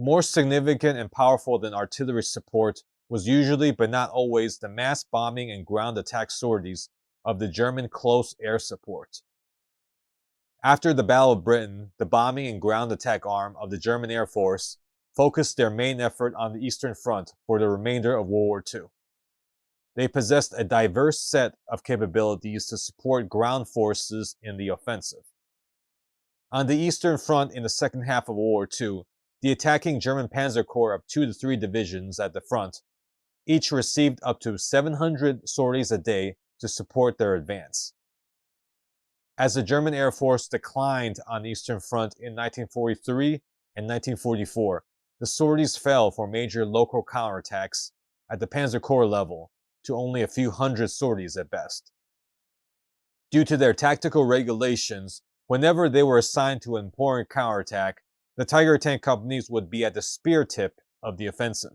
More significant and powerful than artillery support was usually but not always the mass bombing and ground attack sorties of the German close air support. After the Battle of Britain, the bombing and ground attack arm of the German Air Force focused their main effort on the Eastern Front for the remainder of World War II. They possessed a diverse set of capabilities to support ground forces in the offensive. On the Eastern Front in the second half of World War II, the attacking German Panzer Corps of 2 to 3 divisions at the front each received up to 700 sorties a day to support their advance. As the German Air Force declined on the Eastern Front in 1943 and 1944, the sorties fell for major local counterattacks at the Panzer Corps level to only a few hundred sorties at best. Due to their tactical regulations, whenever they were assigned to an important counterattack, the Tiger Tank companies would be at the spear tip of the offensive.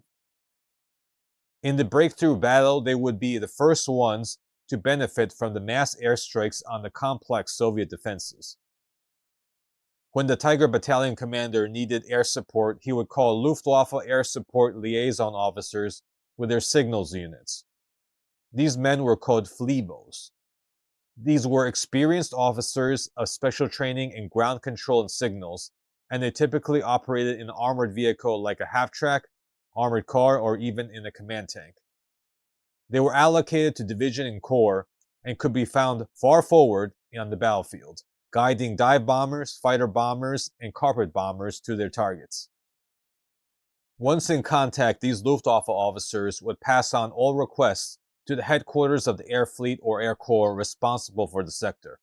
In the breakthrough battle, they would be the first ones to benefit from the mass airstrikes on the complex Soviet defenses. When the Tiger Battalion commander needed air support, he would call Luftwaffe air support liaison officers with their signals units. These men were called Fliebos. These were experienced officers of special training in ground control and signals, and they typically operated in an armored vehicle like a half-track, armored car, or even in a command tank. They were allocated to division and corps and could be found far forward on the battlefield, guiding dive bombers, fighter bombers, and carpet bombers to their targets. Once in contact, these Luftwaffe officers would pass on all requests to the headquarters of the Air Fleet or Air Corps responsible for the sector.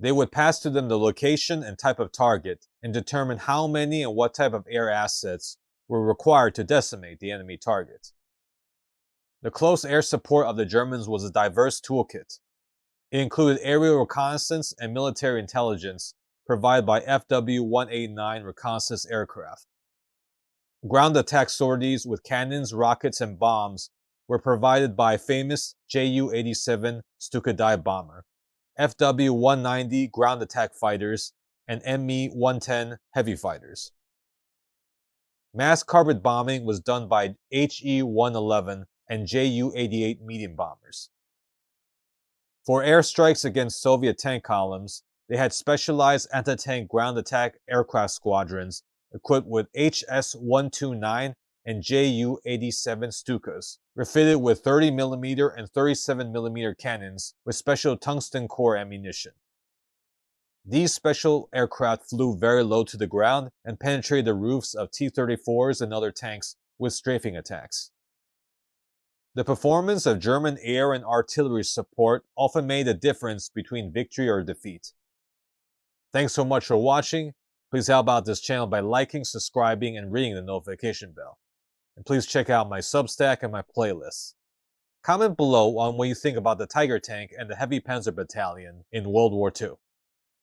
They would pass to them the location and type of target and determine how many and what type of air assets were required to decimate the enemy target. The close air support of the Germans was a diverse toolkit. It included aerial reconnaissance and military intelligence provided by FW-189 reconnaissance aircraft. Ground attack sorties with cannons, rockets, and bombs were provided by famous Ju-87 Stuka dive bomber, FW-190 ground attack fighters, and Me-110 heavy fighters. Mass carpet bombing was done by He-111 and Ju-88 medium bombers. For airstrikes against Soviet tank columns, they had specialized anti-tank ground attack aircraft squadrons equipped with HS-129 and Ju-87 Stukas, refitted with 30mm and 37mm cannons with special tungsten core ammunition. These special aircraft flew very low to the ground and penetrated the roofs of T-34s and other tanks with strafing attacks. The performance of German air and artillery support often made a difference between victory or defeat. Thanks so much for watching. Please help out this channel by liking, subscribing, and ringing the notification bell. And please check out my Substack and my playlists. Comment below on what you think about the Tiger Tank and the Heavy Panzer Battalion in World War II.